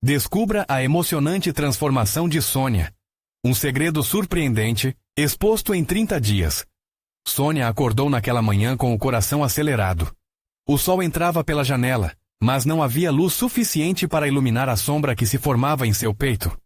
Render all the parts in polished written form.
Descubra a emocionante transformação de Sônia. Um segredo surpreendente, exposto em 30 dias. Sônia acordou naquela manhã com o coração acelerado. O sol entrava pela janela, mas não havia luz suficiente para iluminar a sombra que se formava em seu peito.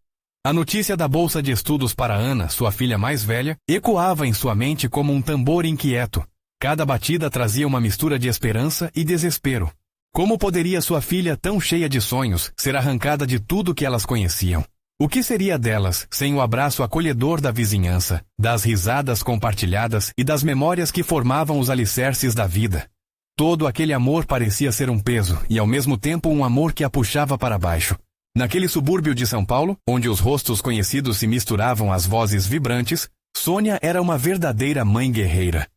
A notícia da bolsa de estudos para Ana, sua filha mais velha, ecoava em sua mente como um tambor inquieto. Cada batida trazia uma mistura de esperança e desespero. Como poderia sua filha, tão cheia de sonhos, ser arrancada de tudo que elas conheciam? O que seria delas sem o abraço acolhedor da vizinhança, das risadas compartilhadas e das memórias que formavam os alicerces da vida? Todo aquele amor parecia ser um peso e ao mesmo tempo um amor que a puxava para baixo. Naquele subúrbio de São Paulo, onde os rostos conhecidos se misturavam às vozes vibrantes, Sônia era uma verdadeira mãe guerreira.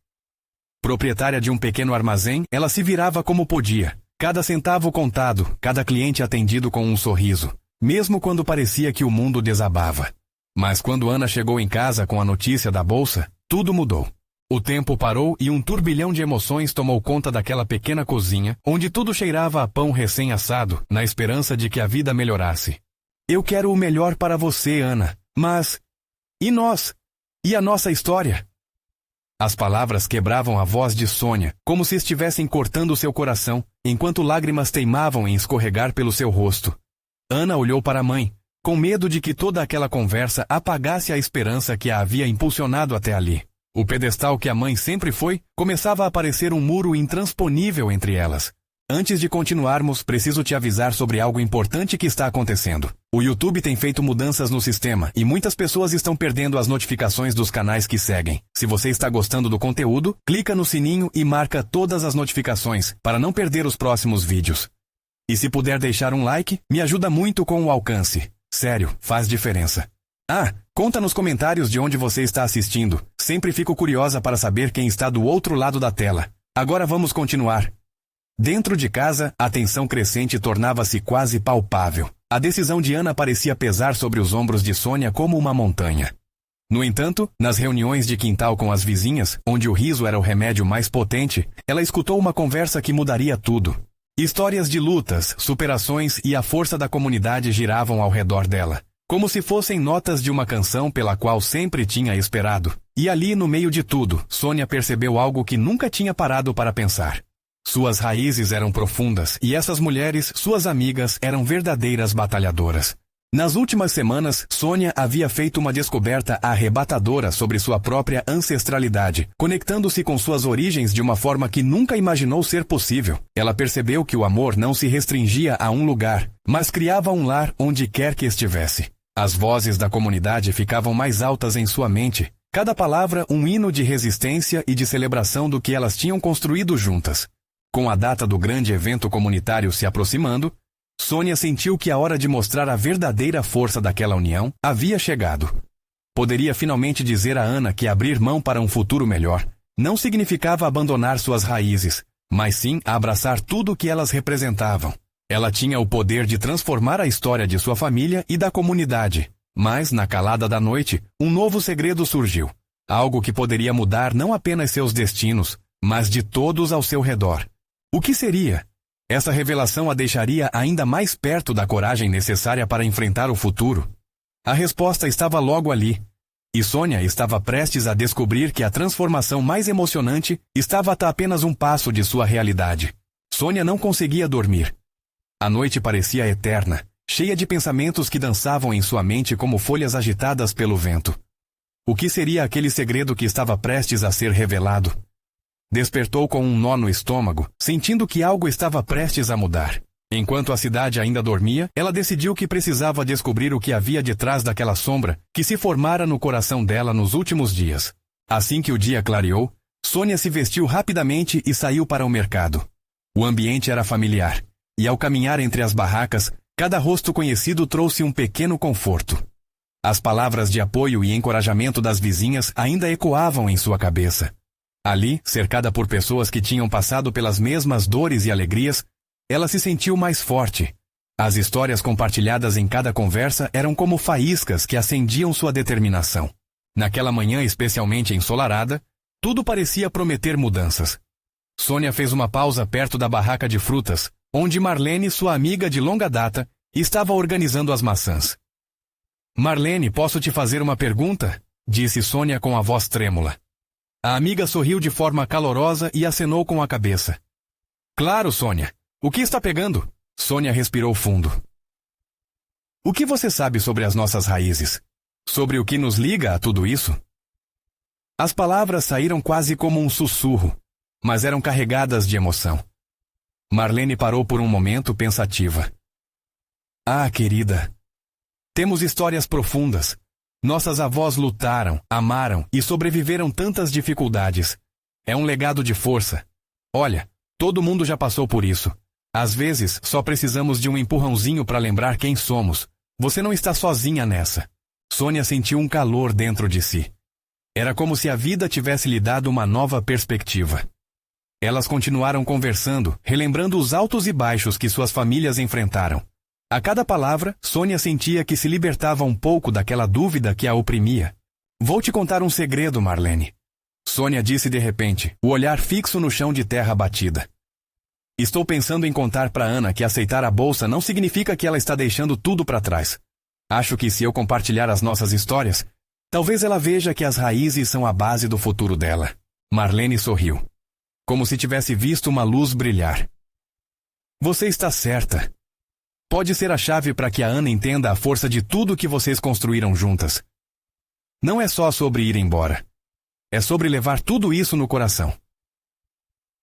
Proprietária de um pequeno armazém, ela se virava como podia. Cada centavo contado, cada cliente atendido com um sorriso, mesmo quando parecia que o mundo desabava. Mas quando Ana chegou em casa com a notícia da bolsa, tudo mudou. O tempo parou e um turbilhão de emoções tomou conta daquela pequena cozinha, onde tudo cheirava a pão recém-assado, na esperança de que a vida melhorasse. Eu quero o melhor para você, Ana, mas... E nós? E a nossa história? As palavras quebravam a voz de Sônia, como se estivessem cortando seu coração, enquanto lágrimas teimavam em escorregar pelo seu rosto. Ana olhou para a mãe, com medo de que toda aquela conversa apagasse a esperança que a havia impulsionado até ali. O pedestal que a mãe sempre foi, começava a parecer um muro intransponível entre elas. Antes de continuarmos, preciso te avisar sobre algo importante que está acontecendo. O YouTube tem feito mudanças no sistema e muitas pessoas estão perdendo as notificações dos canais que seguem. Se você está gostando do conteúdo, clica no sininho e marca todas as notificações para não perder os próximos vídeos. E se puder deixar um like, me ajuda muito com o alcance. Sério, faz diferença. Conta nos comentários de onde você está assistindo. Sempre fico curiosa para saber quem está do outro lado da tela. Agora vamos continuar. Dentro de casa, a tensão crescente tornava-se quase palpável. A decisão de Ana parecia pesar sobre os ombros de Sônia como uma montanha. No entanto, nas reuniões de quintal com as vizinhas, onde o riso era o remédio mais potente, ela escutou uma conversa que mudaria tudo. Histórias de lutas, superações e a força da comunidade giravam ao redor dela, como se fossem notas de uma canção pela qual sempre tinha esperado. E ali, no meio de tudo, Sônia percebeu algo que nunca tinha parado para pensar. Suas raízes eram profundas e essas mulheres, suas amigas, eram verdadeiras batalhadoras. Nas últimas semanas, Sônia havia feito uma descoberta arrebatadora sobre sua própria ancestralidade, conectando-se com suas origens de uma forma que nunca imaginou ser possível. Ela percebeu que o amor não se restringia a um lugar, mas criava um lar onde quer que estivesse. As vozes da comunidade ficavam mais altas em sua mente, cada palavra um hino de resistência e de celebração do que elas tinham construído juntas. Com a data do grande evento comunitário se aproximando, Sônia sentiu que a hora de mostrar a verdadeira força daquela união havia chegado. Poderia finalmente dizer a Ana que abrir mão para um futuro melhor não significava abandonar suas raízes, mas sim abraçar tudo o que elas representavam. Ela tinha o poder de transformar a história de sua família e da comunidade, mas, na calada da noite, um novo segredo surgiu. Algo que poderia mudar não apenas seus destinos, mas de todos ao seu redor. O que seria? Essa revelação a deixaria ainda mais perto da coragem necessária para enfrentar o futuro. A resposta estava logo ali. E Sônia estava prestes a descobrir que a transformação mais emocionante estava a apenas um passo de sua realidade. Sônia não conseguia dormir. A noite parecia eterna, cheia de pensamentos que dançavam em sua mente como folhas agitadas pelo vento. O que seria aquele segredo que estava prestes a ser revelado? Despertou com um nó no estômago, sentindo que algo estava prestes a mudar. Enquanto a cidade ainda dormia, ela decidiu que precisava descobrir o que havia detrás daquela sombra que se formara no coração dela nos últimos dias. Assim que o dia clareou, Sônia se vestiu rapidamente e saiu para o mercado. O ambiente era familiar, e ao caminhar entre as barracas, cada rosto conhecido trouxe um pequeno conforto. As palavras de apoio e encorajamento das vizinhas ainda ecoavam em sua cabeça. Ali, cercada por pessoas que tinham passado pelas mesmas dores e alegrias, ela se sentiu mais forte. As histórias compartilhadas em cada conversa eram como faíscas que acendiam sua determinação. Naquela manhã especialmente ensolarada, tudo parecia prometer mudanças. Sônia fez uma pausa perto da barraca de frutas, onde Marlene, sua amiga de longa data, e estava organizando as maçãs. Marlene, posso te fazer uma pergunta? Disse Sônia com a voz trêmula. A amiga sorriu de forma calorosa e acenou com a cabeça. Claro, Sônia. O que está pegando? Sônia respirou fundo. O que você sabe sobre as nossas raízes? Sobre o que nos liga a tudo isso? As palavras saíram quase como um sussurro, mas eram carregadas de emoção. Marlene parou por um momento pensativa. Ah, querida, temos histórias profundas. Nossas avós lutaram, amaram e sobreviveram tantas dificuldades. É um legado de força. Olha, todo mundo já passou por isso. Às vezes, só precisamos de um empurrãozinho para lembrar quem somos. Você não está sozinha nessa. Sônia sentiu um calor dentro de si. Era como se a vida tivesse lhe dado uma nova perspectiva. Elas continuaram conversando, relembrando os altos e baixos que suas famílias enfrentaram. A cada palavra, Sônia sentia que se libertava um pouco daquela dúvida que a oprimia. Vou te contar um segredo, Marlene. Sônia disse de repente, o olhar fixo no chão de terra batida. Estou pensando em contar para Ana que aceitar a bolsa não significa que ela está deixando tudo para trás. Acho que se eu compartilhar as nossas histórias, talvez ela veja que as raízes são a base do futuro dela. Marlene sorriu, como se tivesse visto uma luz brilhar. Você está certa. Pode ser a chave para que a Ana entenda a força de tudo que vocês construíram juntas. Não é só sobre ir embora. É sobre levar tudo isso no coração.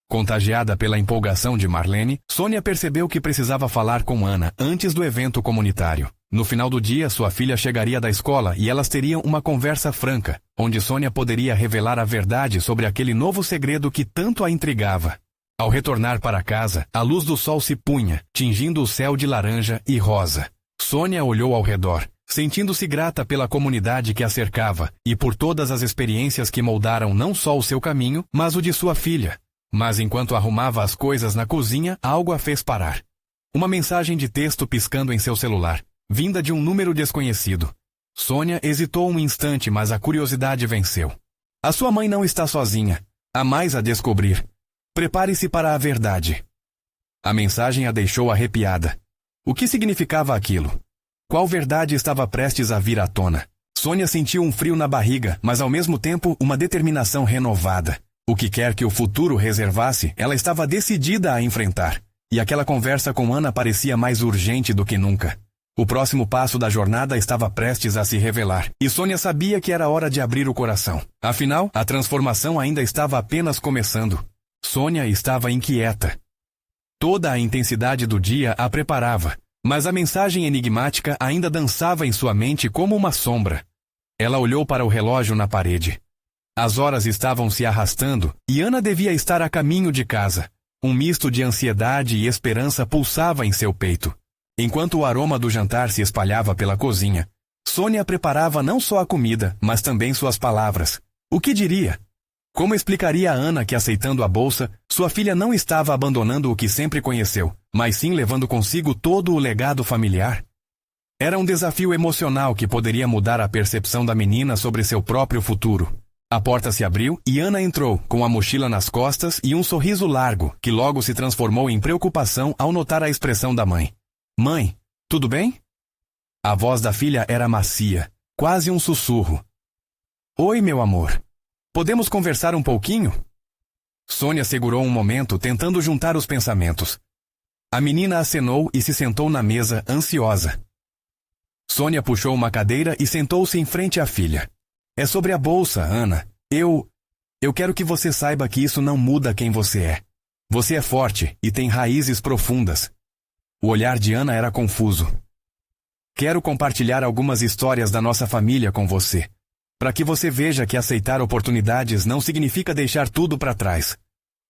Contagiada pela empolgação de Marlene, Sônia percebeu que precisava falar com Ana antes do evento comunitário. No final do dia, sua filha chegaria da escola e elas teriam uma conversa franca, onde Sônia poderia revelar a verdade sobre aquele novo segredo que tanto a intrigava. Ao retornar para casa, a luz do sol se punha, tingindo o céu de laranja e rosa. Sônia olhou ao redor, sentindo-se grata pela comunidade que a cercava e por todas as experiências que moldaram não só o seu caminho, mas o de sua filha. Mas enquanto arrumava as coisas na cozinha, algo a fez parar. Uma mensagem de texto piscando em seu celular, vinda de um número desconhecido. Sônia hesitou um instante, mas a curiosidade venceu. A sua mãe não está sozinha. Há mais a descobrir. Prepare-se para a verdade. A mensagem a deixou arrepiada. O que significava aquilo? Qual verdade estava prestes a vir à tona? Sônia sentiu um frio na barriga, mas ao mesmo tempo uma determinação renovada. O que quer que o futuro reservasse, ela estava decidida a enfrentar. E aquela conversa com Ana parecia mais urgente do que nunca. O próximo passo da jornada estava prestes a se revelar, e Sônia sabia que era hora de abrir o coração. Afinal, a transformação ainda estava apenas começando. Sônia estava inquieta. Toda a intensidade do dia a preparava, mas a mensagem enigmática ainda dançava em sua mente como uma sombra. Ela olhou para o relógio na parede. As horas estavam se arrastando e Ana devia estar a caminho de casa. Um misto de ansiedade e esperança pulsava em seu peito. Enquanto o aroma do jantar se espalhava pela cozinha, Sônia preparava não só a comida, mas também suas palavras. O que diria? Como explicaria a Ana que, aceitando a bolsa, sua filha não estava abandonando o que sempre conheceu, mas sim levando consigo todo o legado familiar? Era um desafio emocional que poderia mudar a percepção da menina sobre seu próprio futuro. A porta se abriu e Ana entrou, com a mochila nas costas e um sorriso largo, que logo se transformou em preocupação ao notar a expressão da mãe. Mãe, tudo bem? A voz da filha era macia, quase um sussurro. Oi, meu amor. Podemos conversar um pouquinho? Sônia segurou um momento, tentando juntar os pensamentos. A menina acenou e se sentou na mesa, ansiosa. Sônia puxou uma cadeira e sentou-se em frente à filha. É sobre a bolsa, Ana. Eu quero que você saiba que isso não muda quem você é. Você é forte e tem raízes profundas. O olhar de Ana era confuso. Quero compartilhar algumas histórias da nossa família com você, para que você veja que aceitar oportunidades não significa deixar tudo para trás.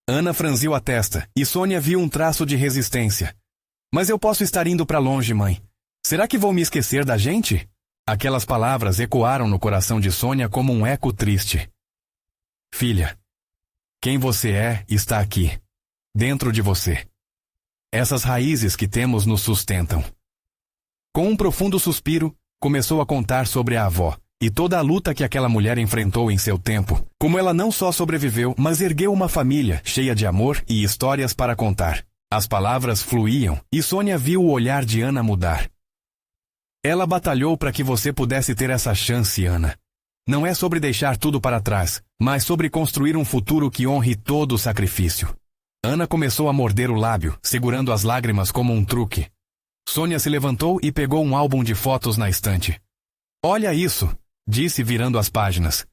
Ana franziu a testa e Sônia viu um traço de resistência. Mas eu posso estar indo para longe, mãe. Será que vou me esquecer da gente? Aquelas palavras ecoaram no coração de Sônia como um eco triste. Filha, quem você é está aqui, dentro de você. Essas raízes que temos nos sustentam. Com um profundo suspiro, começou a contar sobre a avó e toda a luta que aquela mulher enfrentou em seu tempo. Como ela não só sobreviveu, mas ergueu uma família cheia de amor e histórias para contar. As palavras fluíam, e Sônia viu o olhar de Ana mudar. Ela batalhou para que você pudesse ter essa chance, Ana. Não é sobre deixar tudo para trás, mas sobre construir um futuro que honre todo o sacrifício. Ana começou a morder o lábio, segurando as lágrimas como um truque. Sônia se levantou e pegou um álbum de fotos na estante. Olha isso, disse virando as páginas.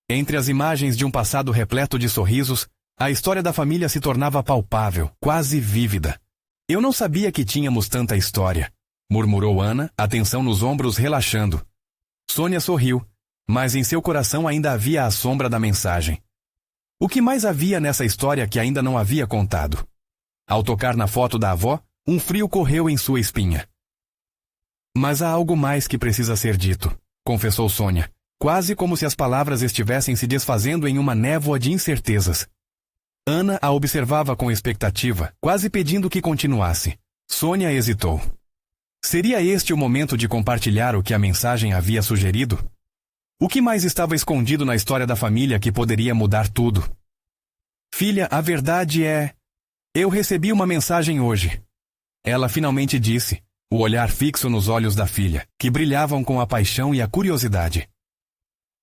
Entre as imagens de um passado repleto de sorrisos, a história da família se tornava palpável, quase vívida. Eu não sabia que tínhamos tanta história, murmurou Ana, a tensão nos ombros relaxando. Sônia sorriu, mas em seu coração ainda havia a sombra da mensagem. O que mais havia nessa história que ainda não havia contado? Ao tocar na foto da avó, um frio correu em sua espinha. Mas há algo mais que precisa ser dito, confessou Sônia, quase como se as palavras estivessem se desfazendo em uma névoa de incertezas. Ana a observava com expectativa, quase pedindo que continuasse. Sônia hesitou. Seria este o momento de compartilhar o que a mensagem havia sugerido? O que mais estava escondido na história da família que poderia mudar tudo? Filha, a verdade é... Eu recebi uma mensagem hoje. Ela finalmente disse, o olhar fixo nos olhos da filha, que brilhavam com a paixão e a curiosidade.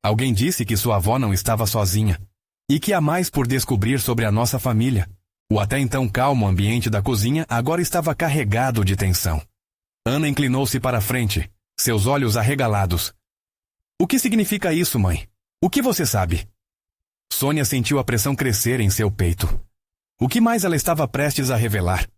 Alguém disse que sua avó não estava sozinha, e que há mais por descobrir sobre a nossa família. O até então calmo ambiente da cozinha agora estava carregado de tensão. Ana inclinou-se para a frente, seus olhos arregalados. O que significa isso, mãe? O que você sabe? Sônia sentiu a pressão crescer em seu peito. O que mais ela estava prestes a revelar?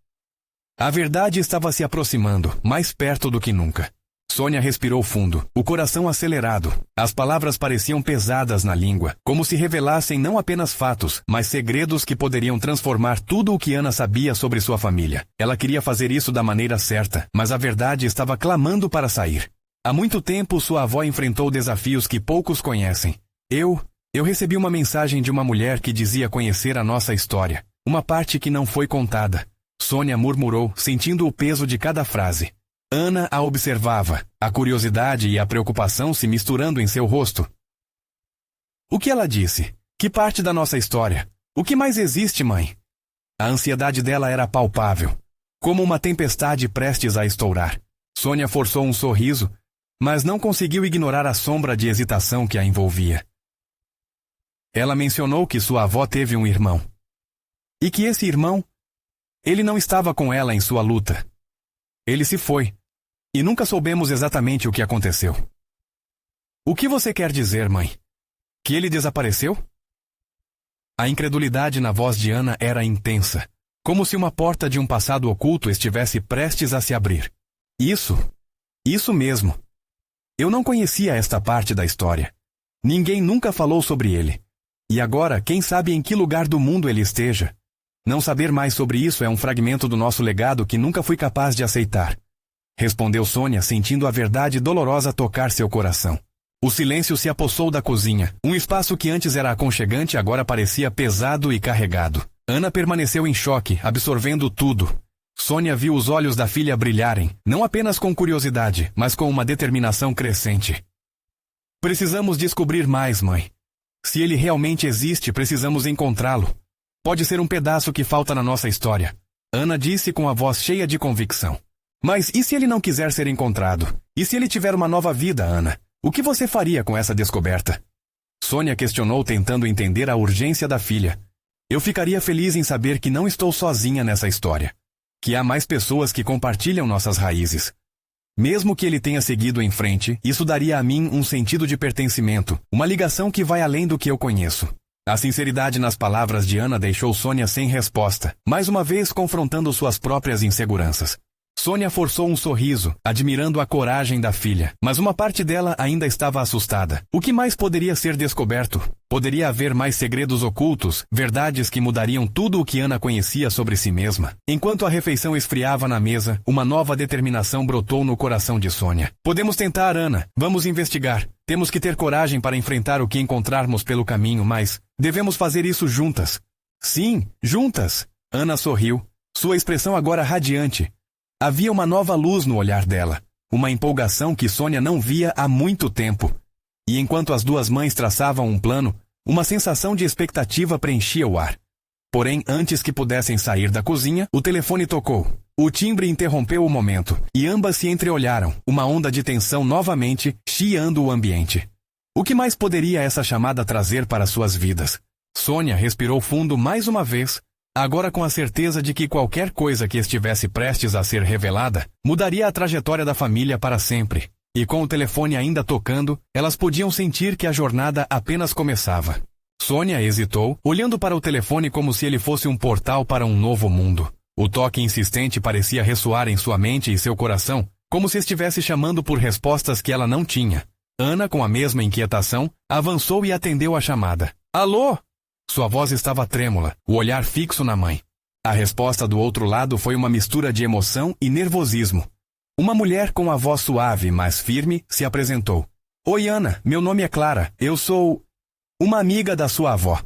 A verdade estava se aproximando, mais perto do que nunca. Sônia respirou fundo, o coração acelerado. As palavras pareciam pesadas na língua, como se revelassem não apenas fatos, mas segredos que poderiam transformar tudo o que Ana sabia sobre sua família. Ela queria fazer isso da maneira certa, mas a verdade estava clamando para sair. Há muito tempo sua avó enfrentou desafios que poucos conhecem. Eu recebi uma mensagem de uma mulher que dizia conhecer a nossa história. Uma parte que não foi contada. Sônia murmurou, sentindo o peso de cada frase. Ana a observava, a curiosidade e a preocupação se misturando em seu rosto. O que ela disse? Que parte da nossa história? O que mais existe, mãe? A ansiedade dela era palpável, como uma tempestade prestes a estourar. Sônia forçou um sorriso, mas não conseguiu ignorar a sombra de hesitação que a envolvia. Ela mencionou que sua avó teve um irmão. E que esse irmão, ele não estava com ela em sua luta. Ele se foi. E nunca soubemos exatamente o que aconteceu. O que você quer dizer, mãe? Que ele desapareceu? A incredulidade na voz de Ana era intensa, como se uma porta de um passado oculto estivesse prestes a se abrir. Isso mesmo. Eu não conhecia esta parte da história. Ninguém nunca falou sobre ele. E agora, quem sabe em que lugar do mundo ele esteja? Não saber mais sobre isso é um fragmento do nosso legado que nunca fui capaz de aceitar. Respondeu Sônia, sentindo a verdade dolorosa tocar seu coração. O silêncio se apossou da cozinha. Um espaço que antes era aconchegante agora parecia pesado e carregado. Ana permaneceu em choque, absorvendo tudo. Sônia viu os olhos da filha brilharem, não apenas com curiosidade, mas com uma determinação crescente. Precisamos descobrir mais, mãe. Se ele realmente existe, precisamos encontrá-lo. Pode ser um pedaço que falta na nossa história. Ana disse com a voz cheia de convicção. Mas e se ele não quiser ser encontrado? E se ele tiver uma nova vida, Ana? O que você faria com essa descoberta? Sônia questionou, tentando entender a urgência da filha. Eu ficaria feliz em saber que não estou sozinha nessa história. Que há mais pessoas que compartilham nossas raízes. Mesmo que ele tenha seguido em frente, isso daria a mim um sentido de pertencimento, uma ligação que vai além do que eu conheço. A sinceridade nas palavras de Ana deixou Sônia sem resposta, mais uma vez confrontando suas próprias inseguranças. Sônia forçou um sorriso, admirando a coragem da filha, mas uma parte dela ainda estava assustada. O que mais poderia ser descoberto? Poderia haver mais segredos ocultos, verdades que mudariam tudo o que Ana conhecia sobre si mesma. Enquanto a refeição esfriava na mesa, uma nova determinação brotou no coração de Sônia. Podemos tentar, Ana. Vamos investigar. Temos que ter coragem para enfrentar o que encontrarmos pelo caminho, mas devemos fazer isso juntas. Sim, juntas. Ana sorriu, sua expressão agora radiante. Havia uma nova luz no olhar dela, uma empolgação que Sônia não via há muito tempo. E enquanto as duas mães traçavam um plano, uma sensação de expectativa preenchia o ar. Porém, antes que pudessem sair da cozinha, o telefone tocou. O timbre interrompeu o momento, e ambas se entreolharam, uma onda de tensão novamente chiando o ambiente. O que mais poderia essa chamada trazer para suas vidas? Sônia respirou fundo mais uma vez, agora com a certeza de que qualquer coisa que estivesse prestes a ser revelada mudaria a trajetória da família para sempre. E com o telefone ainda tocando, elas podiam sentir que a jornada apenas começava. Sônia hesitou, olhando para o telefone como se ele fosse um portal para um novo mundo. O toque insistente parecia ressoar em sua mente e seu coração, como se estivesse chamando por respostas que ela não tinha. Ana, com a mesma inquietação, avançou e atendeu a chamada. Alô? Sua voz estava trêmula, o olhar fixo na mãe. A resposta do outro lado foi uma mistura de emoção e nervosismo. Uma mulher com a voz suave, mas firme, se apresentou. Oi, Ana, meu nome é Clara, eu sou uma amiga da sua avó.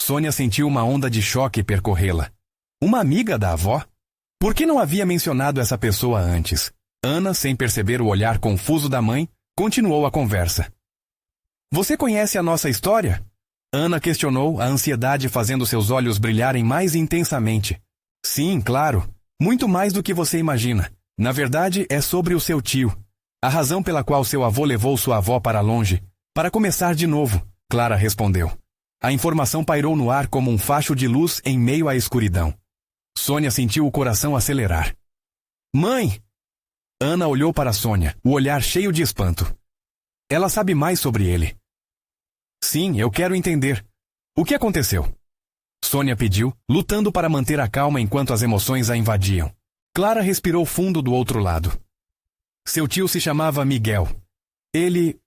Sônia sentiu uma onda de choque percorrê-la. Uma amiga da avó? Por que não havia mencionado essa pessoa antes? Ana, sem perceber o olhar confuso da mãe, continuou a conversa. Você conhece a nossa história? Ana questionou, a ansiedade fazendo seus olhos brilharem mais intensamente. Sim, claro. Muito mais do que você imagina. Na verdade, é sobre o seu tio. A razão pela qual seu avô levou sua avó para longe. Para começar de novo, Clara respondeu. A informação pairou no ar como um facho de luz em meio à escuridão. Sônia sentiu o coração acelerar. Mãe! Ana olhou para Sônia, o olhar cheio de espanto. Ela sabe mais sobre ele. Sim, eu quero entender. O que aconteceu? Sônia pediu, lutando para manter a calma enquanto as emoções a invadiam. Clara respirou fundo do outro lado. Seu tio se chamava Miguel. Ele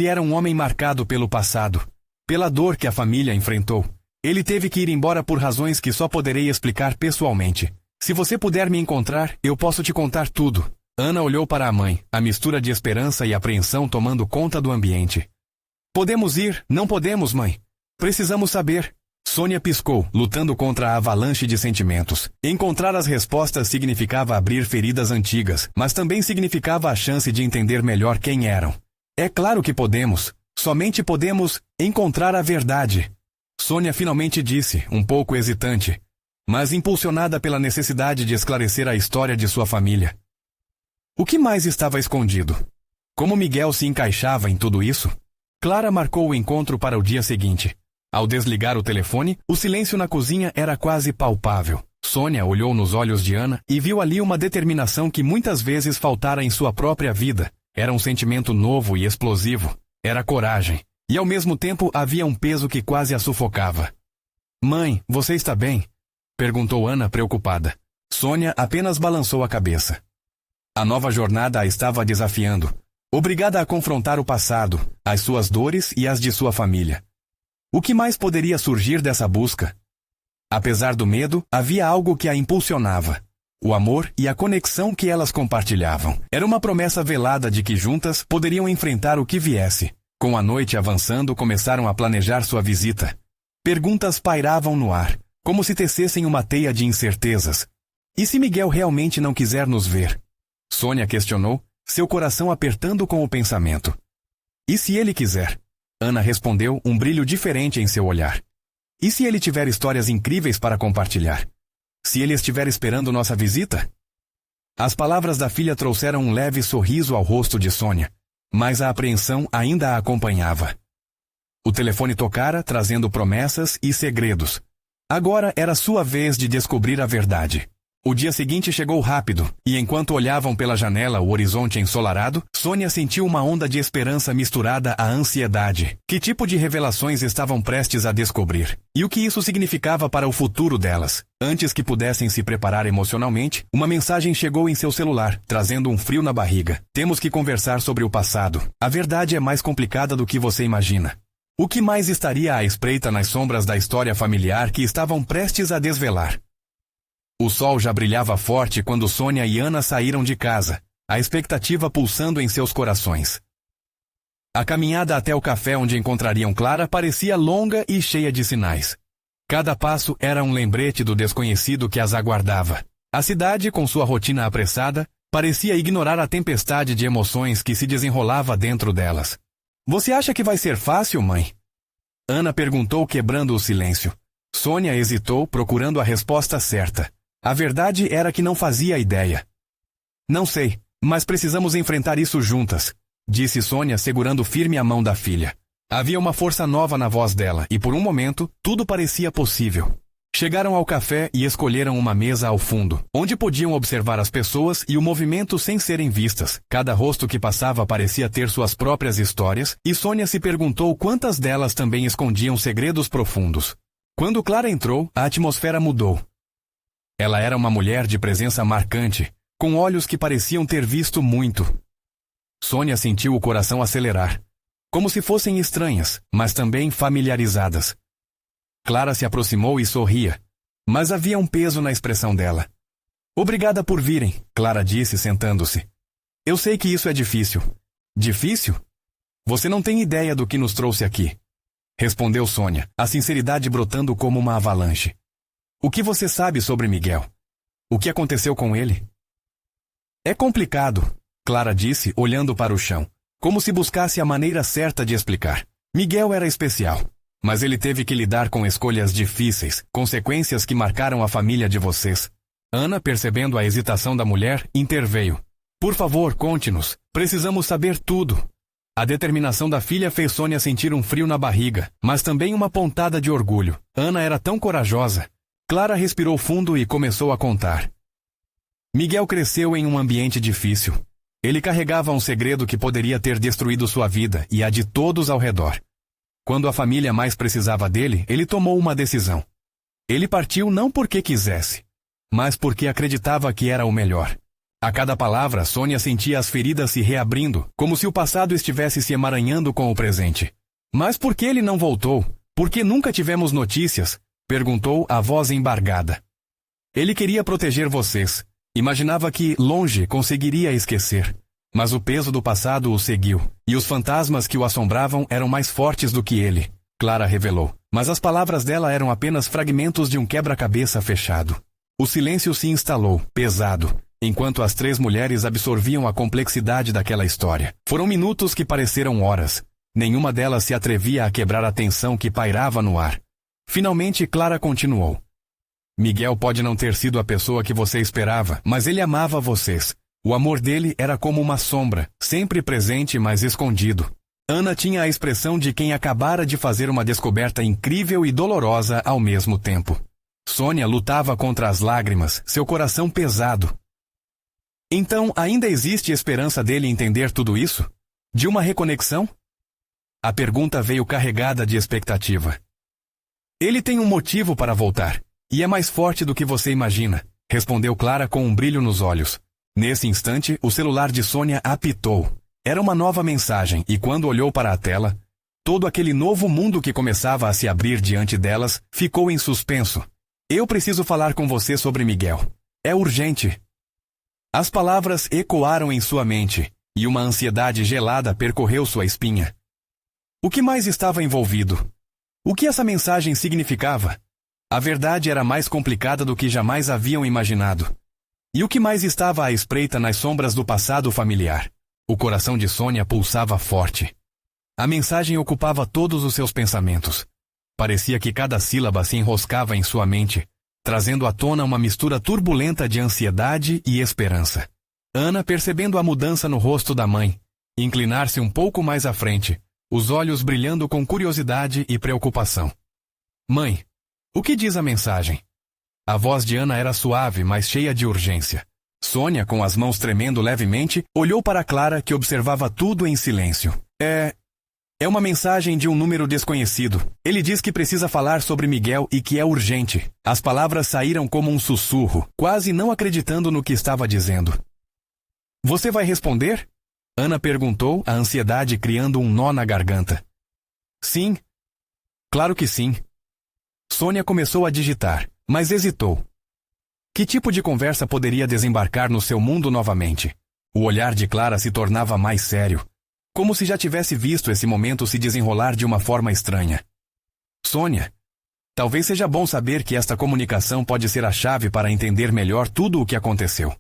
era um homem marcado pelo passado, pela dor que a família enfrentou. Ele teve que ir embora por razões que só poderei explicar pessoalmente. Se você puder me encontrar, eu posso te contar tudo. Ana olhou para a mãe, a mistura de esperança e apreensão tomando conta do ambiente. Podemos ir? Não podemos, mãe. Precisamos saber. Sônia piscou, lutando contra a avalanche de sentimentos. Encontrar as respostas significava abrir feridas antigas, mas também significava a chance de entender melhor quem eram. É claro que podemos. Somente podemos encontrar a verdade. Sônia finalmente disse, um pouco hesitante, mas impulsionada pela necessidade de esclarecer a história de sua família. O que mais estava escondido? Como Miguel se encaixava em tudo isso? Clara marcou o encontro para o dia seguinte. Ao desligar o telefone, o silêncio na cozinha era quase palpável. Sônia olhou nos olhos de Ana e viu ali uma determinação que muitas vezes faltara em sua própria vida. Era um sentimento novo e explosivo. Era coragem. E ao mesmo tempo havia um peso que quase a sufocava. Mãe, você está bem? Perguntou Ana preocupada. Sônia apenas balançou a cabeça. A nova jornada a estava desafiando. Obrigada a confrontar o passado, as suas dores e as de sua família. O que mais poderia surgir dessa busca? Apesar do medo, havia algo que a impulsionava. O amor e a conexão que elas compartilhavam. Era uma promessa velada de que juntas poderiam enfrentar o que viesse. Com a noite avançando, começaram a planejar sua visita. Perguntas pairavam no ar, como se tecessem uma teia de incertezas. E se Miguel realmente não quiser nos ver? Sônia questionou, seu coração apertando com o pensamento. E se ele quiser? Ana respondeu, um brilho diferente em seu olhar. E se ele tiver histórias incríveis para compartilhar? Se ele estiver esperando nossa visita? As palavras da filha trouxeram um leve sorriso ao rosto de Sônia, mas a apreensão ainda a acompanhava. O telefone tocara, trazendo promessas e segredos. Agora era sua vez de descobrir a verdade. O dia seguinte chegou rápido, e enquanto olhavam pela janela o horizonte ensolarado, Sônia sentiu uma onda de esperança misturada à ansiedade. Que tipo de revelações estavam prestes a descobrir? E o que isso significava para o futuro delas? Antes que pudessem se preparar emocionalmente, uma mensagem chegou em seu celular, trazendo um frio na barriga. Temos que conversar sobre o passado. A verdade é mais complicada do que você imagina. O que mais estaria à espreita nas sombras da história familiar que estavam prestes a desvelar? O sol já brilhava forte quando Sônia e Ana saíram de casa, a expectativa pulsando em seus corações. A caminhada até o café onde encontrariam Clara parecia longa e cheia de sinais. Cada passo era um lembrete do desconhecido que as aguardava. A cidade, com sua rotina apressada, parecia ignorar a tempestade de emoções que se desenrolava dentro delas. Você acha que vai ser fácil, mãe? Ana perguntou, quebrando o silêncio. Sônia hesitou, procurando a resposta certa. A verdade era que não fazia ideia. Não sei, mas precisamos enfrentar isso juntas, disse Sônia segurando firme a mão da filha. Havia uma força nova na voz dela e por um momento tudo parecia possível. Chegaram ao café e escolheram uma mesa ao fundo, onde podiam observar as pessoas e o movimento sem serem vistas. Cada rosto que passava parecia ter suas próprias histórias e Sônia se perguntou quantas delas também escondiam segredos profundos. Quando Clara entrou, a atmosfera mudou. Ela era uma mulher de presença marcante, com olhos que pareciam ter visto muito. Sônia sentiu o coração acelerar, como se fossem estranhas, mas também familiarizadas. Clara se aproximou e sorria, mas havia um peso na expressão dela. Obrigada por virem, Clara disse sentando-se. Eu sei que isso é difícil. Difícil? Você não tem ideia do que nos trouxe aqui, respondeu Sônia, a sinceridade brotando como uma avalanche. O que você sabe sobre Miguel? O que aconteceu com ele? É complicado, Clara disse, olhando para o chão, como se buscasse a maneira certa de explicar. Miguel era especial, mas ele teve que lidar com escolhas difíceis, consequências que marcaram a família de vocês. Ana, percebendo a hesitação da mulher, interveio. Por favor, conte-nos. Precisamos saber tudo. A determinação da filha fez Sônia sentir um frio na barriga, mas também uma pontada de orgulho. Ana era tão corajosa. Clara respirou fundo e começou a contar. Miguel cresceu em um ambiente difícil. Ele carregava um segredo que poderia ter destruído sua vida e a de todos ao redor. Quando a família mais precisava dele, ele tomou uma decisão. Ele partiu não porque quisesse, mas porque acreditava que era o melhor. A cada palavra, Sônia sentia as feridas se reabrindo, como se o passado estivesse se emaranhando com o presente. Mas por que ele não voltou? Por que nunca tivemos notícias? Perguntou a voz embargada. Ele queria proteger vocês. Imaginava que, longe, conseguiria esquecer. Mas o peso do passado o seguiu, e os fantasmas que o assombravam eram mais fortes do que ele, Clara revelou. Mas as palavras dela eram apenas fragmentos de um quebra-cabeça fechado. O silêncio se instalou, pesado, enquanto as três mulheres absorviam a complexidade daquela história. Foram minutos que pareceram horas. Nenhuma delas se atrevia a quebrar a tensão que pairava no ar. Finalmente, Clara continuou. Miguel pode não ter sido a pessoa que você esperava, mas ele amava vocês. O amor dele era como uma sombra, sempre presente, mas escondido. Ana tinha a expressão de quem acabara de fazer uma descoberta incrível e dolorosa ao mesmo tempo. Sônia lutava contra as lágrimas, seu coração pesado. Então, ainda existe esperança dele entender tudo isso? De uma reconexão? A pergunta veio carregada de expectativa. Ele tem um motivo para voltar, e é mais forte do que você imagina, respondeu Clara com um brilho nos olhos. Nesse instante, o celular de Sônia apitou. Era uma nova mensagem, e quando olhou para a tela, todo aquele novo mundo que começava a se abrir diante delas ficou em suspenso. Eu preciso falar com você sobre Miguel. É urgente. As palavras ecoaram em sua mente, e uma ansiedade gelada percorreu sua espinha. O que mais estava envolvido? O que essa mensagem significava? A verdade era mais complicada do que jamais haviam imaginado. E o que mais estava à espreita nas sombras do passado familiar? O coração de Sônia pulsava forte. A mensagem ocupava todos os seus pensamentos. Parecia que cada sílaba se enroscava em sua mente, trazendo à tona uma mistura turbulenta de ansiedade e esperança. Ana, percebendo a mudança no rosto da mãe, inclinar-se um pouco mais à frente, os olhos brilhando com curiosidade e preocupação. Mãe, o que diz a mensagem? A voz de Ana era suave, mas cheia de urgência. Sônia, com as mãos tremendo levemente, olhou para Clara, que observava tudo em silêncio. É uma mensagem de um número desconhecido. Ele diz que precisa falar sobre Miguel e que é urgente. As palavras saíram como um sussurro, quase não acreditando no que estava dizendo. Você vai responder? Ana perguntou, a ansiedade criando um nó na garganta. Sim. Claro que sim. Sônia começou a digitar, mas hesitou. Que tipo de conversa poderia desembarcar no seu mundo novamente? O olhar de Clara se tornava mais sério, como se já tivesse visto esse momento se desenrolar de uma forma estranha. Sônia, talvez seja bom saber que esta comunicação pode ser a chave para entender melhor tudo o que aconteceu.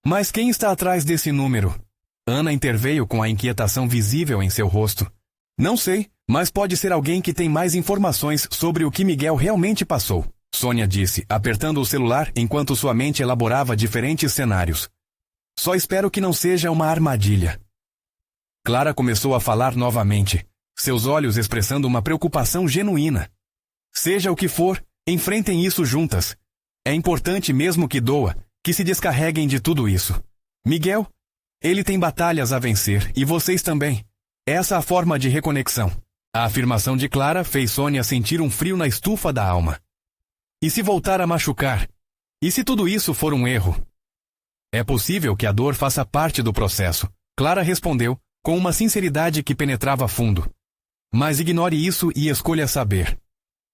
Mas quem está atrás desse número? Ana interveio com a inquietação visível em seu rosto. Não sei, Mas pode ser alguém que tem mais informações sobre o que Miguel realmente passou, Sônia disse, apertando o celular enquanto sua mente elaborava diferentes cenários. Só espero que não seja uma armadilha. Clara começou a falar novamente, seus olhos expressando uma preocupação genuína. Seja o que for, enfrentem isso juntas. É importante mesmo que doa, que se descarreguem de tudo isso. Miguel, ele tem batalhas a vencer e vocês também. Essa é a forma de reconexão. A afirmação de Clara fez Sônia sentir um frio na estufa da alma. E se voltar a machucar? E se tudo isso for um erro? É possível que a dor faça parte do processo, Clara respondeu, com uma sinceridade que penetrava fundo. Mas ignore isso e escolha saber.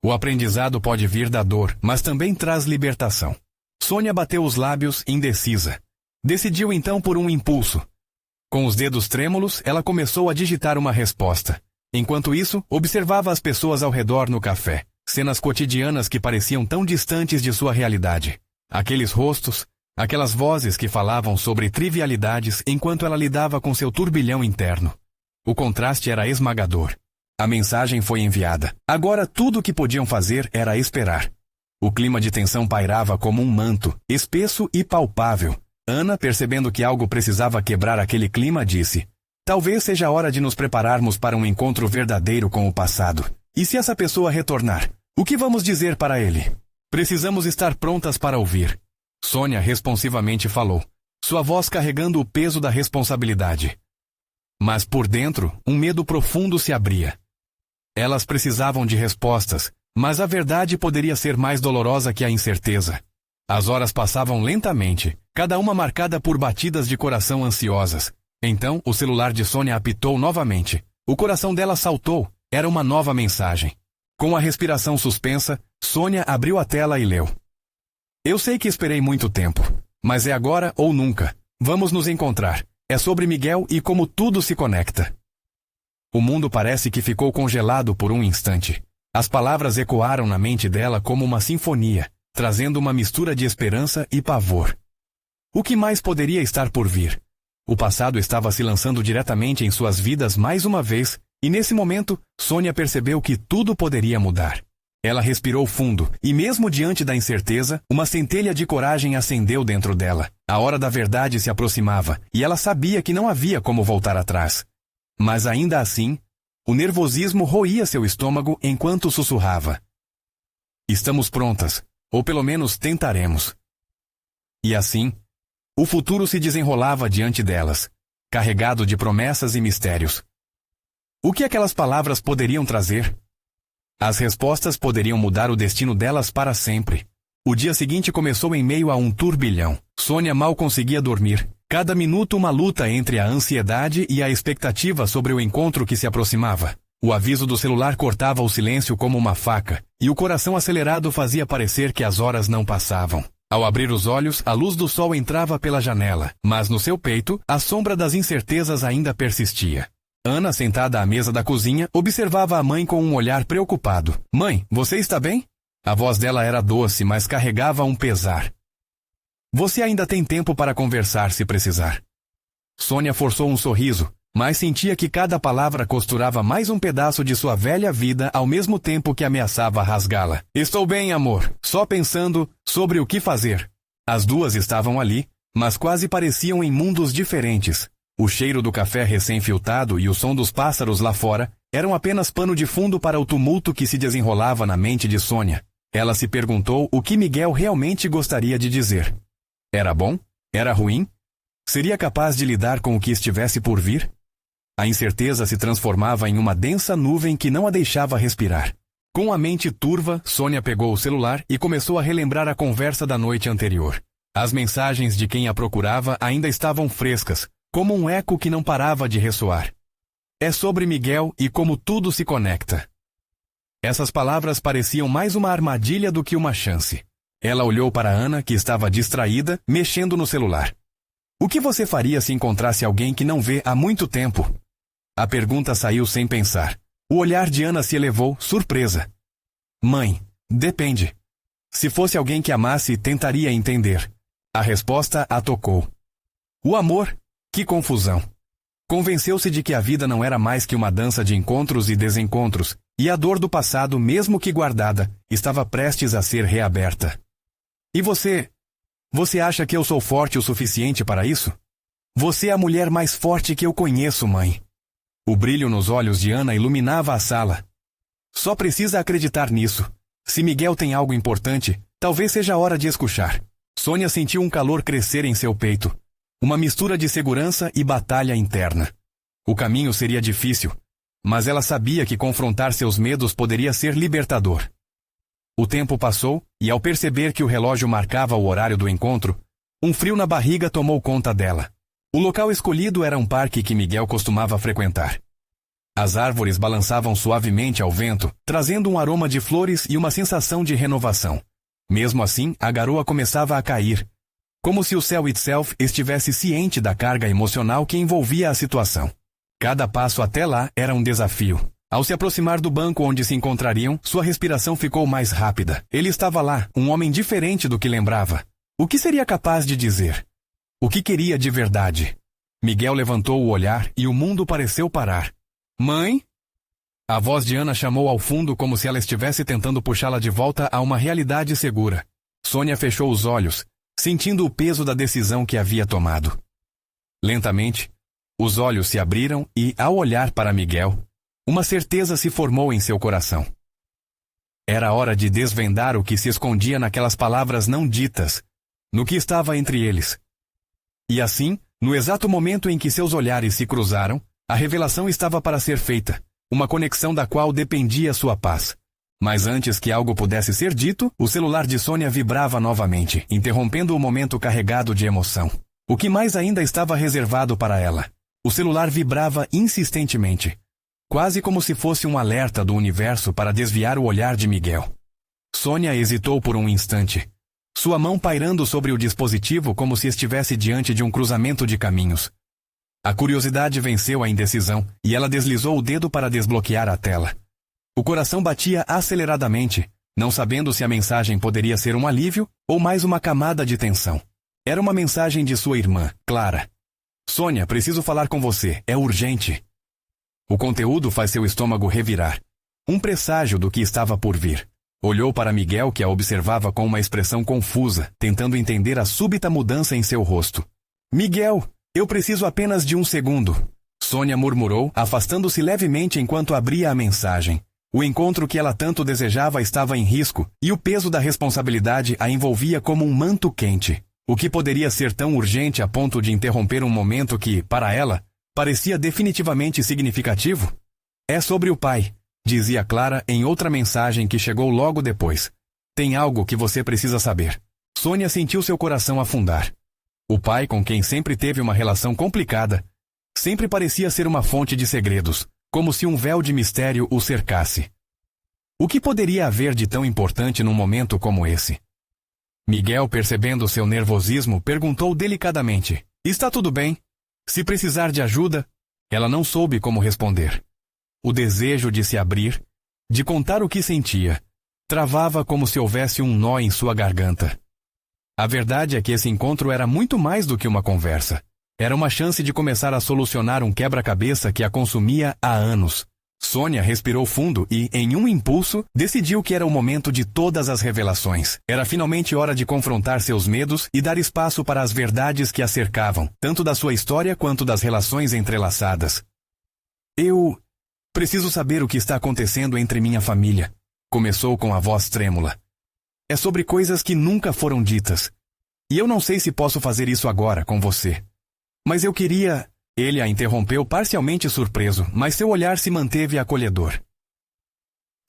O aprendizado pode vir da dor, mas também traz libertação. Sônia bateu os lábios, indecisa. Decidiu então por um impulso. Com os dedos trêmulos, ela começou a digitar uma resposta. Enquanto isso, observava as pessoas ao redor no café, cenas cotidianas que pareciam tão distantes de sua realidade. Aqueles rostos, aquelas vozes que falavam sobre trivialidades enquanto ela lidava com seu turbilhão interno. O contraste era esmagador. A mensagem foi enviada. Agora tudo o que podiam fazer era esperar. O clima de tensão pairava como um manto, espesso e palpável. Ana, percebendo que algo precisava quebrar aquele clima, disse: talvez seja a hora de nos prepararmos para um encontro verdadeiro com o passado. E se essa pessoa retornar, o que vamos dizer para ele? Precisamos estar prontas para ouvir. Sônia responsivamente falou, sua voz carregando o peso da responsabilidade. Mas por dentro, um medo profundo se abria. Elas precisavam de respostas, mas a verdade poderia ser mais dolorosa que a incerteza. As horas passavam lentamente, cada uma marcada por batidas de coração ansiosas. Então, o celular de Sônia apitou novamente. O coração dela saltou, era uma nova mensagem. Com a respiração suspensa, Sônia abriu a tela e leu. Eu sei que esperei muito tempo, mas é agora ou nunca. Vamos nos encontrar. É sobre Miguel e como tudo se conecta. O mundo parece que ficou congelado por um instante. As palavras ecoaram na mente dela como uma sinfonia, trazendo uma mistura de esperança e pavor. O que mais poderia estar por vir? O passado estava se lançando diretamente em suas vidas mais uma vez, e nesse momento, Sônia percebeu que tudo poderia mudar. Ela respirou fundo, e mesmo diante da incerteza, uma centelha de coragem acendeu dentro dela. A hora da verdade se aproximava, e ela sabia que não havia como voltar atrás. Mas ainda assim, o nervosismo roía seu estômago enquanto sussurrava. Estamos prontas, ou pelo menos tentaremos. E assim, o futuro se desenrolava diante delas, carregado de promessas e mistérios. O que aquelas palavras poderiam trazer? As respostas poderiam mudar o destino delas para sempre. O dia seguinte começou em meio a um turbilhão. Sônia mal conseguia dormir. Cada minuto uma luta entre a ansiedade e a expectativa sobre o encontro que se aproximava. O aviso do celular cortava o silêncio como uma faca, e o coração acelerado fazia parecer que as horas não passavam. Ao abrir os olhos, a luz do sol entrava pela janela, mas no seu peito, a sombra das incertezas ainda persistia. Ana, sentada à mesa da cozinha, observava a mãe com um olhar preocupado. Mãe, você está bem? A voz dela era doce, mas carregava um pesar. Você ainda tem tempo para conversar se precisar. Sônia forçou um sorriso, mas sentia que cada palavra costurava mais um pedaço de sua velha vida ao mesmo tempo que ameaçava rasgá-la. Estou bem, amor, só pensando sobre o que fazer. As duas estavam ali, mas quase pareciam em mundos diferentes. O cheiro do café recém-filtrado e o som dos pássaros lá fora eram apenas pano de fundo para o tumulto que se desenrolava na mente de Sônia. Ela se perguntou o que Miguel realmente gostaria de dizer. Era bom? Era ruim? Seria capaz de lidar com o que estivesse por vir? A incerteza se transformava em uma densa nuvem que não a deixava respirar. Com a mente turva, Sônia pegou o celular e começou a relembrar a conversa da noite anterior. As mensagens de quem a procurava ainda estavam frescas, como um eco que não parava de ressoar. É sobre Miguel e como tudo se conecta. Essas palavras pareciam mais uma armadilha do que uma chance. Ela olhou para Ana, que estava distraída, mexendo no celular. O que você faria se encontrasse alguém que não vê há muito tempo? A pergunta saiu sem pensar. O olhar de Ana se elevou, surpresa. Mãe, depende. Se fosse alguém que amasse, tentaria entender. A resposta a tocou. O amor? Que confusão. Convenceu-se de que a vida não era mais que uma dança de encontros e desencontros, e a dor do passado, mesmo que guardada, estava prestes a ser reaberta. E você? Você acha que eu sou forte o suficiente para isso? Você é a mulher mais forte que eu conheço, mãe. O brilho nos olhos de Ana iluminava a sala. Só precisa acreditar nisso. Se Miguel tem algo importante, talvez seja a hora de escuchar. Sônia sentiu um calor crescer em seu peito. Uma mistura de segurança e batalha interna. O caminho seria difícil, mas ela sabia que confrontar seus medos poderia ser libertador. O tempo passou, e ao perceber que o relógio marcava o horário do encontro, um frio na barriga tomou conta dela. O local escolhido era um parque que Miguel costumava frequentar. As árvores balançavam suavemente ao vento, trazendo um aroma de flores e uma sensação de renovação. Mesmo assim, a garoa começava a cair, como se o céu itself estivesse ciente da carga emocional que envolvia a situação. Cada passo até lá era um desafio. Ao se aproximar do banco onde se encontrariam, sua respiração ficou mais rápida. Ele estava lá, um homem diferente do que lembrava. O que seria capaz de dizer? O que queria de verdade? Miguel levantou o olhar e o mundo pareceu parar. Mãe? A voz de Ana chamou ao fundo como se ela estivesse tentando puxá-la de volta a uma realidade segura. Sônia fechou os olhos, sentindo o peso da decisão que havia tomado. Lentamente, os olhos se abriram e, ao olhar para Miguel, uma certeza se formou em seu coração. Era hora de desvendar o que se escondia naquelas palavras não ditas, no que estava entre eles. E assim, no exato momento em que seus olhares se cruzaram, a revelação estava para ser feita, uma conexão da qual dependia sua paz. Mas antes que algo pudesse ser dito, o celular de Sônia vibrava novamente, interrompendo o momento carregado de emoção. O que mais ainda estava reservado para ela. O celular vibrava insistentemente, quase como se fosse um alerta do universo para desviar o olhar de Miguel. Sônia hesitou por um instante, sua mão pairando sobre o dispositivo como se estivesse diante de um cruzamento de caminhos. A curiosidade venceu a indecisão, e ela deslizou o dedo para desbloquear a tela. O coração batia aceleradamente, não sabendo se a mensagem poderia ser um alívio ou mais uma camada de tensão. Era uma mensagem de sua irmã, Clara. Sônia, preciso falar com você, é urgente. O conteúdo faz seu estômago revirar. Um presságio do que estava por vir. Olhou para Miguel, que a observava com uma expressão confusa, tentando entender a súbita mudança em seu rosto. Miguel, eu preciso apenas de um segundo. Sônia murmurou, afastando-se levemente enquanto abria a mensagem. O encontro que ela tanto desejava estava em risco, e o peso da responsabilidade a envolvia como um manto quente. O que poderia ser tão urgente a ponto de interromper um momento que, para ela, parecia definitivamente significativo? É sobre o pai, dizia Clara em outra mensagem que chegou logo depois. Tem algo que você precisa saber. Sônia sentiu seu coração afundar. O pai, com quem sempre teve uma relação complicada, sempre parecia ser uma fonte de segredos, como se um véu de mistério o cercasse. O que poderia haver de tão importante num momento como esse? Miguel, percebendo seu nervosismo, perguntou delicadamente: Está tudo bem? Se precisar de ajuda? Ela não soube como responder. O desejo de se abrir, de contar o que sentia, travava como se houvesse um nó em sua garganta. A verdade é que esse encontro era muito mais do que uma conversa. Era uma chance de começar a solucionar um quebra-cabeça que a consumia há anos. Sônia respirou fundo e, em um impulso, decidiu que era o momento de todas as revelações. Era finalmente hora de confrontar seus medos e dar espaço para as verdades que a cercavam, tanto da sua história quanto das relações entrelaçadas. Eu preciso saber o que está acontecendo entre minha família, começou com a voz trêmula. É sobre coisas que nunca foram ditas. E eu não sei se posso fazer isso agora com você. Mas eu queria... Ele a interrompeu parcialmente surpreso, mas seu olhar se manteve acolhedor.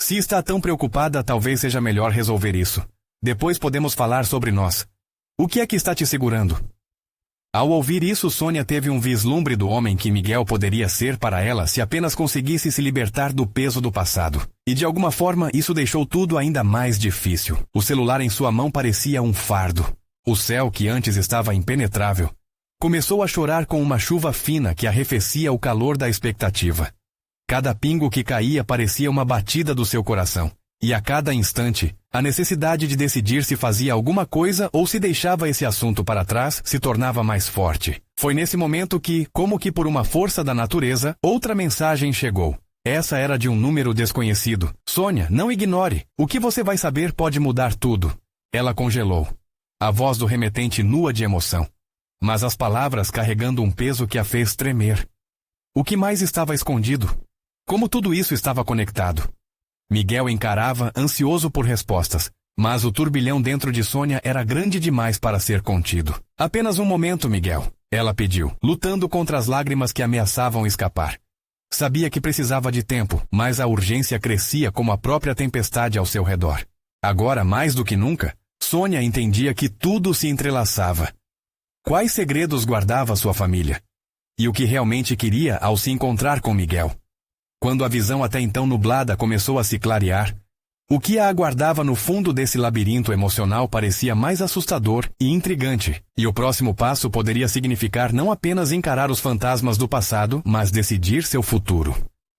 Se está tão preocupada, talvez seja melhor resolver isso. Depois podemos falar sobre nós. O que é que está te segurando? Ao ouvir isso, Sônia teve um vislumbre do homem que Miguel poderia ser para ela se apenas conseguisse se libertar do peso do passado. E de alguma forma, isso deixou tudo ainda mais difícil. O celular em sua mão parecia um fardo. O céu, que antes estava impenetrável, começou a chorar com uma chuva fina que arrefecia o calor da expectativa. Cada pingo que caía parecia uma batida do seu coração. E a cada instante, a necessidade de decidir se fazia alguma coisa ou se deixava esse assunto para trás se tornava mais forte. Foi nesse momento que, como que por uma força da natureza, outra mensagem chegou. Essa era de um número desconhecido. Sônia, não ignore. O que você vai saber pode mudar tudo. Ela congelou. A voz do remetente nua de emoção. Mas as palavras carregando um peso que a fez tremer. O que mais estava escondido? Como tudo isso estava conectado? Miguel encarava, ansioso por respostas. Mas o turbilhão dentro de Sônia era grande demais para ser contido. Apenas um momento, Miguel. Ela pediu, lutando contra as lágrimas que ameaçavam escapar. Sabia que precisava de tempo, mas a urgência crescia como a própria tempestade ao seu redor. Agora, mais do que nunca, Sônia entendia que tudo se entrelaçava. Quais segredos guardava sua família? E o que realmente queria ao se encontrar com Miguel? Quando a visão até então nublada começou a se clarear, o que a aguardava no fundo desse labirinto emocional parecia mais assustador e intrigante, e o próximo passo poderia significar não apenas encarar os fantasmas do passado, mas decidir seu futuro.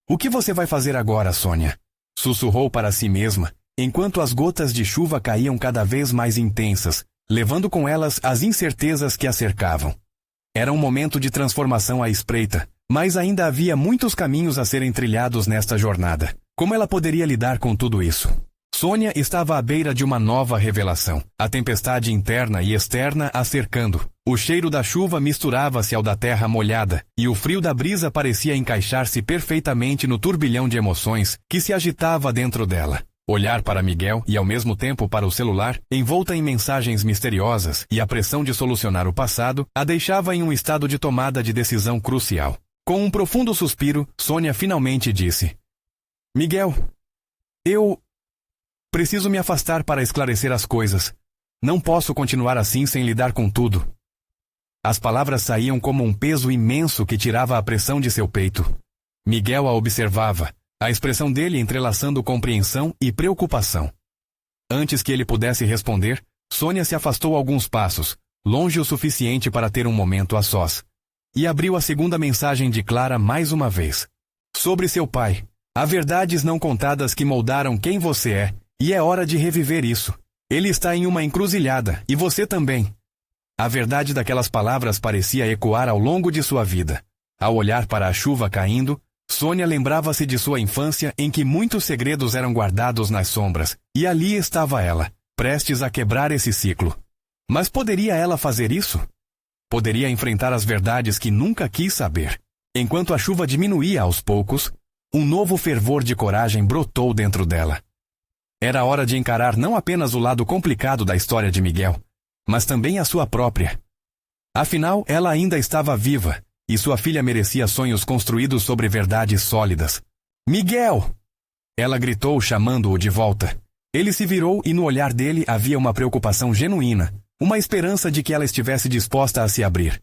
O que você vai fazer agora, Sônia? Sussurrou para si mesma, enquanto as gotas de chuva caíam cada vez mais intensas, levando com elas as incertezas que a cercavam. Era um momento de transformação à espreita, mas ainda havia muitos caminhos a serem trilhados nesta jornada. Como ela poderia lidar com tudo isso? Sônia estava à beira de uma nova revelação. A tempestade interna e externa a cercando. O cheiro da chuva misturava-se ao da terra molhada, e o frio da brisa parecia encaixar-se perfeitamente no turbilhão de emoções que se agitava dentro dela. Olhar para Miguel e ao mesmo tempo para o celular, envolta em mensagens misteriosas e a pressão de solucionar o passado, a deixava em um estado de tomada de decisão crucial. Com um profundo suspiro, Sônia finalmente disse: Miguel, eu preciso me afastar para esclarecer as coisas. Não posso continuar assim sem lidar com tudo. As palavras saíam como um peso imenso que tirava a pressão de seu peito. Miguel a observava, a expressão dele entrelaçando compreensão e preocupação. Antes que ele pudesse responder, Sônia se afastou alguns passos, longe o suficiente para ter um momento a sós, e abriu a segunda mensagem de Clara mais uma vez. Sobre seu pai. Há verdades não contadas que moldaram quem você é, e é hora de reviver isso. Ele está em uma encruzilhada, e você também. A verdade daquelas palavras parecia ecoar ao longo de sua vida. Ao olhar para a chuva caindo, Sônia lembrava-se de sua infância em que muitos segredos eram guardados nas sombras, e ali estava ela, prestes a quebrar esse ciclo. Mas poderia ela fazer isso? Poderia enfrentar as verdades que nunca quis saber. Enquanto a chuva diminuía aos poucos, um novo fervor de coragem brotou dentro dela. Era hora de encarar não apenas o lado complicado da história de Miguel, mas também a sua própria. Afinal, ela ainda estava viva, e sua filha merecia sonhos construídos sobre verdades sólidas. Miguel! Ela gritou, chamando-o de volta. Ele se virou e no olhar dele havia uma preocupação genuína, uma esperança de que ela estivesse disposta a se abrir.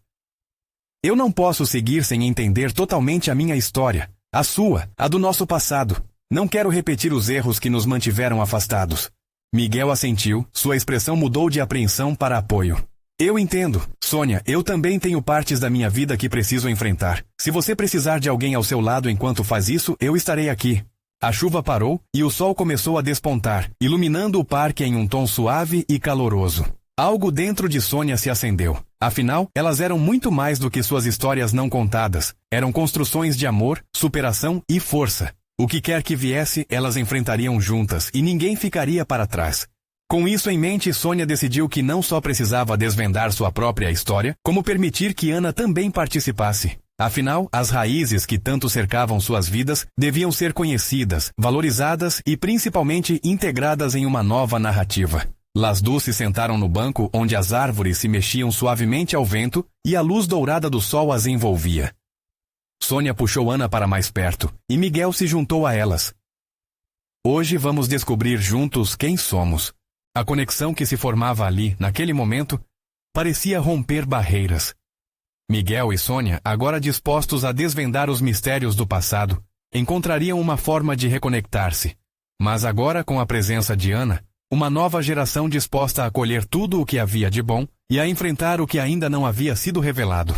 Eu não posso seguir sem entender totalmente a minha história. A sua, a do nosso passado. Não quero repetir os erros que nos mantiveram afastados. Miguel assentiu, sua expressão mudou de apreensão para apoio. Eu entendo, Sônia, eu também tenho partes da minha vida que preciso enfrentar. Se você precisar de alguém ao seu lado enquanto faz isso, eu estarei aqui. A chuva parou e o sol começou a despontar, iluminando o parque em um tom suave e caloroso. Algo dentro de Sônia se acendeu. Afinal, elas eram muito mais do que suas histórias não contadas. Eram construções de amor, superação e força. O que quer que viesse, elas enfrentariam juntas e ninguém ficaria para trás. Com isso em mente, Sônia decidiu que não só precisava desvendar sua própria história, como permitir que Ana também participasse. Afinal, as raízes que tanto cercavam suas vidas deviam ser conhecidas, valorizadas e principalmente integradas em uma nova narrativa. Las duas se sentaram no banco onde as árvores se mexiam suavemente ao vento e a luz dourada do sol as envolvia. Sônia puxou Ana para mais perto e Miguel se juntou a elas. Hoje vamos descobrir juntos quem somos. A conexão que se formava ali, naquele momento, parecia romper barreiras. Miguel e Sônia, agora dispostos a desvendar os mistérios do passado, encontrariam uma forma de reconectar-se. Mas agora, com a presença de Ana, uma nova geração disposta a acolher tudo o que havia de bom e a enfrentar o que ainda não havia sido revelado.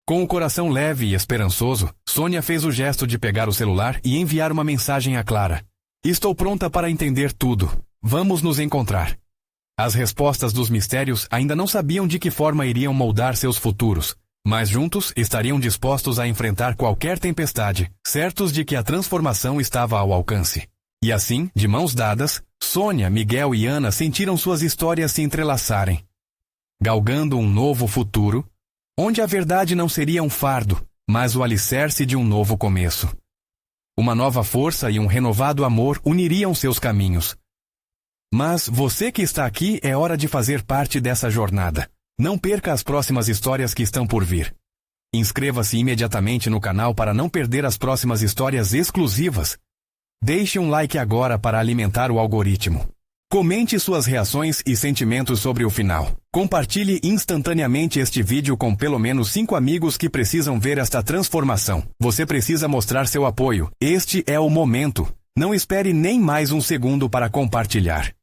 Com o coração leve e esperançoso, Sônia fez o gesto de pegar o celular e enviar uma mensagem a Clara. Estou pronta para entender tudo. Vamos nos encontrar. As respostas dos mistérios ainda não sabiam de que forma iriam moldar seus futuros, Mas juntos estariam dispostos a enfrentar qualquer tempestade, certos de que a transformação estava ao alcance. E assim, de mãos dadas, Sônia, Miguel e Ana sentiram suas histórias se entrelaçarem, galgando um novo futuro, onde a verdade não seria um fardo, mas o alicerce de um novo começo. Uma nova força e um renovado amor uniriam seus caminhos. Mas você que está aqui, é hora de fazer parte dessa jornada. Não perca as próximas histórias que estão por vir. Inscreva-se imediatamente no canal para não perder as próximas histórias exclusivas. Deixe um like agora para alimentar o algoritmo. Comente suas reações e sentimentos sobre o final. Compartilhe instantaneamente este vídeo com pelo menos 5 amigos que precisam ver esta transformação. Você precisa mostrar seu apoio. Este é o momento. Não espere nem mais um segundo para compartilhar.